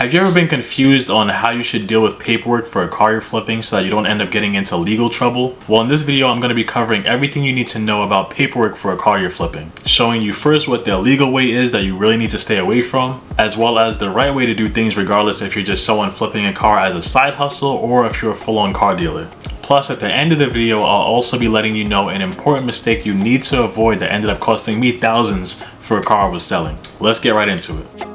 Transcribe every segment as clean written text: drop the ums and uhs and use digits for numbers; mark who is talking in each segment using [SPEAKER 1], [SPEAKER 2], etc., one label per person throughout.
[SPEAKER 1] Have you ever been confused on how you should deal with paperwork for a car you're flipping so that you don't end up getting into legal trouble? Well, in this video, I'm going to be covering everything you need to know about paperwork for a car you're flipping, showing you first what the illegal way is that you really need to stay away from, as well as the right way to do things regardless if you're just someone flipping a car as a side hustle or if you're a full-on car dealer. Plus, at the end of the video, I'll also be letting you know an important mistake you need to avoid that ended up costing me thousands for a car I was selling. Let's get right into it.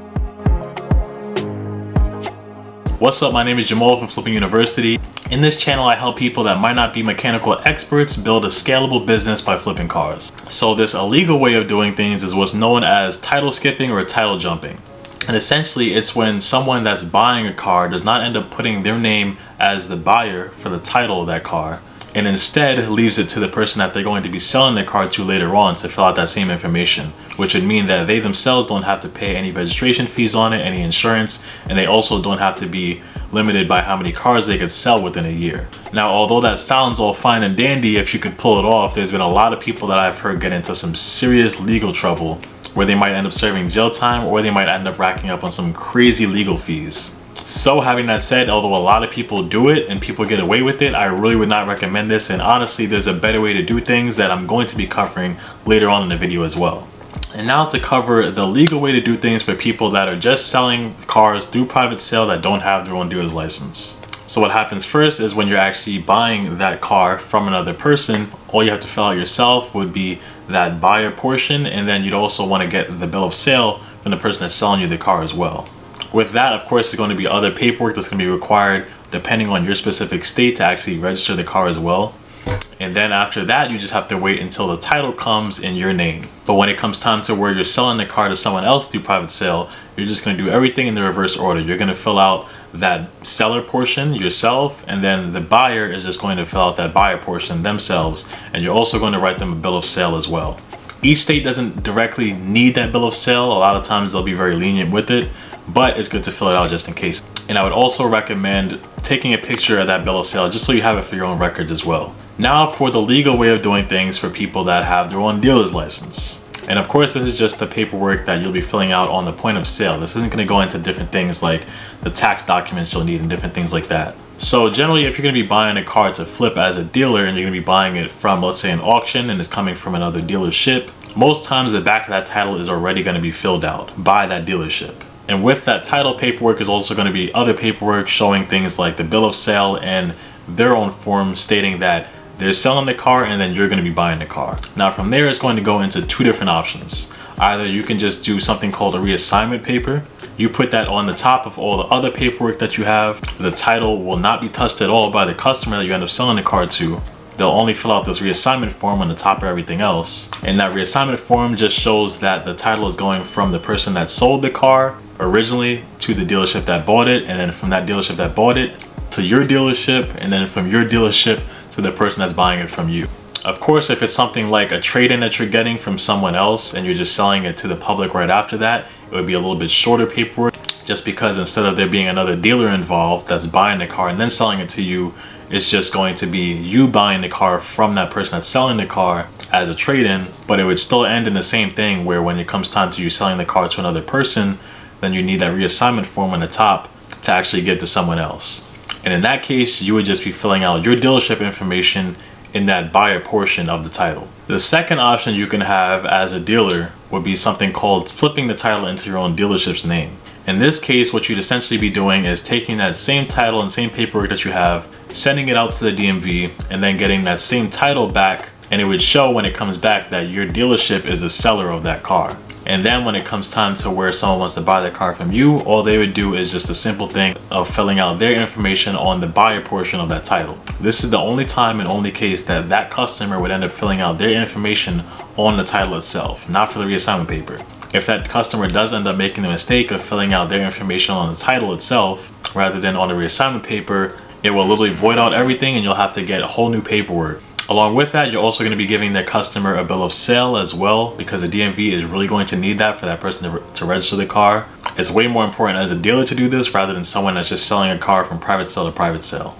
[SPEAKER 1] What's up, my name is Jamal from Flipping University. In this channel, I help people that might not be mechanical experts build a scalable business by flipping cars. So this illegal way of doing things is what's known as title skipping or title jumping. And essentially, it's when someone that's buying a car does not end up putting their name as the buyer for the title of that car, and instead leaves it to the person that they're going to be selling the car to later on to fill out that same information, which would mean that they themselves don't have to pay any registration fees on it, any insurance, and they also don't have to be limited by how many cars they could sell within a year. Now, although that sounds all fine and dandy if you could pull it off, there's been a lot of people that I've heard get into some serious legal trouble where they might end up serving jail time or they might end up racking up on some crazy legal fees. So having that said, although a lot of people do it and people get away with it, I really would not recommend this, and honestly there's a better way to do things that I'm going to be covering later on in the video as well. And now to cover the legal way to do things for people that are just selling cars through private sale that don't have their own dealer's license. So what happens first is when you're actually buying that car from another person, all you have to fill out yourself would be that buyer portion, and then you'd also want to get the bill of sale from the person that's selling you the car as well. With that, of course, there's going to be other paperwork that's going to be required depending on your specific state to actually register the car as well. And then after that, you just have to wait until the title comes in your name. But when it comes time to where you're selling the car to someone else through private sale, you're just going to do everything in the reverse order. You're going to fill out that seller portion yourself, and then the buyer is just going to fill out that buyer portion themselves, and you're also going to write them a bill of sale as well. Each state doesn't directly need that bill of sale. A lot of times they'll be very lenient with it, but it's good to fill it out just in case. And I would also recommend taking a picture of that bill of sale just so you have it for your own records as well. Now for the legal way of doing things for people that have their own dealer's license. And of course, this is just the paperwork that you'll be filling out on the point of sale. This isn't going to go into different things like the tax documents you'll need and different things like that. So generally, if you're going to be buying a car to flip as a dealer and you're going to be buying it from, let's say, an auction and it's coming from another dealership, most times the back of that title is already going to be filled out by that dealership. And with that title paperwork is also going to be other paperwork showing things like the bill of sale and their own form stating that they're selling the car and then you're going to be buying the car. Now from there, it's going to go into two different options. Either you can just do something called a reassignment paper. You put that on the top of all the other paperwork that you have. The title will not be touched at all by the customer that you end up selling the car to. They'll only fill out this reassignment form on the top of everything else. And that reassignment form just shows that the title is going from the person that sold the car originally to the dealership that bought it, and then from that dealership that bought it to your dealership, and then from your dealership to the person that's buying it from you. Of course, if it's something like a trade-in that you're getting from someone else and you're just selling it to the public right after that, it would be a little bit shorter paperwork, just because instead of there being another dealer involved that's buying the car and then selling it to you, it's just going to be you buying the car from that person that's selling the car as a trade-in. But it would still end in the same thing where when it comes time to you selling the car to another person, then you need that reassignment form on the top to actually give to someone else. And in that case, you would just be filling out your dealership information in that buyer portion of the title. The second option you can have as a dealer would be something called flipping the title into your own dealership's name. In this case, what you'd essentially be doing is taking that same title and same paperwork that you have, sending it out to the DMV, and then getting that same title back, and it would show when it comes back that your dealership is the seller of that car. And then when it comes time to where someone wants to buy the car from you, all they would do is just a simple thing of filling out their information on the buyer portion of that title. This is the only time and only case that that customer would end up filling out their information on the title itself, not for the reassignment paper. If that customer does end up making the mistake of filling out their information on the title itself rather than on the reassignment paper, it will literally void out everything and you'll have to get a whole new paperwork. Along with that, you're also going to be giving their customer a bill of sale as well, because the DMV is really going to need that for that person to register the car. It's way more important as a dealer to do this rather than someone that's just selling a car from private sale to private sale.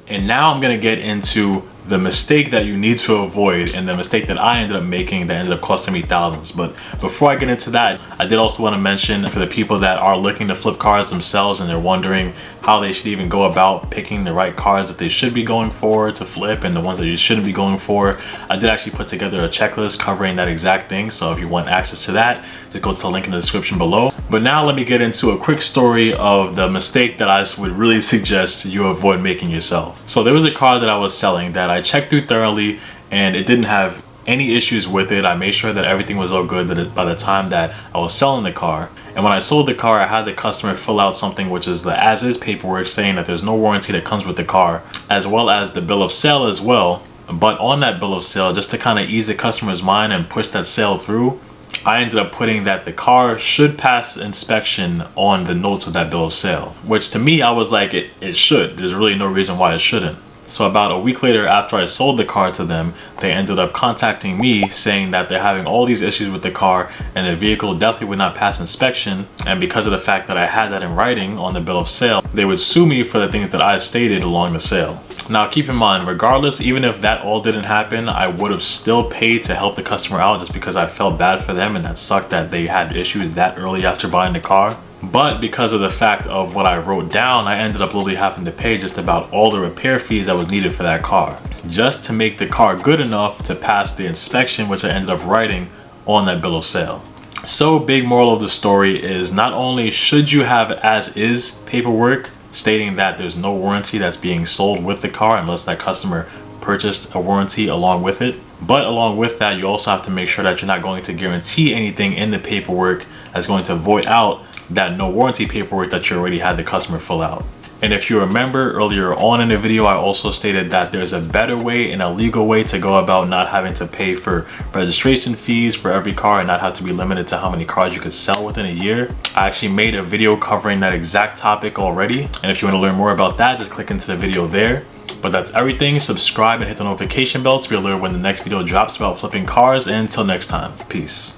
[SPEAKER 1] And now I'm going to get into the mistake that you need to avoid, and the mistake that I ended up making that ended up costing me thousands. But before I get into that, I did also want to mention, for the people that are looking to flip cars themselves and they're wondering how they should even go about picking the right cars that they should be going for to flip and the ones that you shouldn't be going for, I did actually put together a checklist covering that exact thing. So if you want access to that, just go to the link in the description below. But now let me get into a quick story of the mistake that I would really suggest you avoid making yourself. So there was a car that I was selling that I checked through thoroughly, and it didn't have any issues with it. I made sure that everything was all good by the time that I was selling the car. And when I sold the car, I had the customer fill out something which is the as-is paperwork saying that there's no warranty that comes with the car, as well as the bill of sale as well. But on that bill of sale, just to kind of ease the customer's mind and push that sale through, I ended up putting that the car should pass inspection on the notes of that bill of sale, which to me, I was like, it should. There's really no reason why it shouldn't. So about a week later, after I sold the car to them, they ended up contacting me saying that they're having all these issues with the car and the vehicle definitely would not pass inspection. And because of the fact that I had that in writing on the bill of sale, they would sue me for the things that I stated along the sale. Now keep in mind, regardless, even if that all didn't happen, I would have still paid to help the customer out just because I felt bad for them and that sucked that they had issues that early after buying the car. But because of the fact of what I wrote down, I ended up literally having to pay just about all the repair fees that was needed for that car, just to make the car good enough to pass the inspection, which I ended up writing on that bill of sale. So big moral of the story is, not only should you have as-is paperwork stating that there's no warranty that's being sold with the car unless that customer purchased a warranty along with it, but along with that, you also have to make sure that you're not going to guarantee anything in the paperwork that's going to void out that no warranty paperwork that you already had the customer fill out. And if you remember earlier on in the video, I also stated that there's a better way and a legal way to go about not having to pay for registration fees for every car and not have to be limited to how many cars you could sell within a year. I actually made a video covering that exact topic already. And if you want to learn more about that, just click into the video there. But that's everything. Subscribe and hit the notification bell to be alerted when the next video drops about flipping cars. And until next time, peace.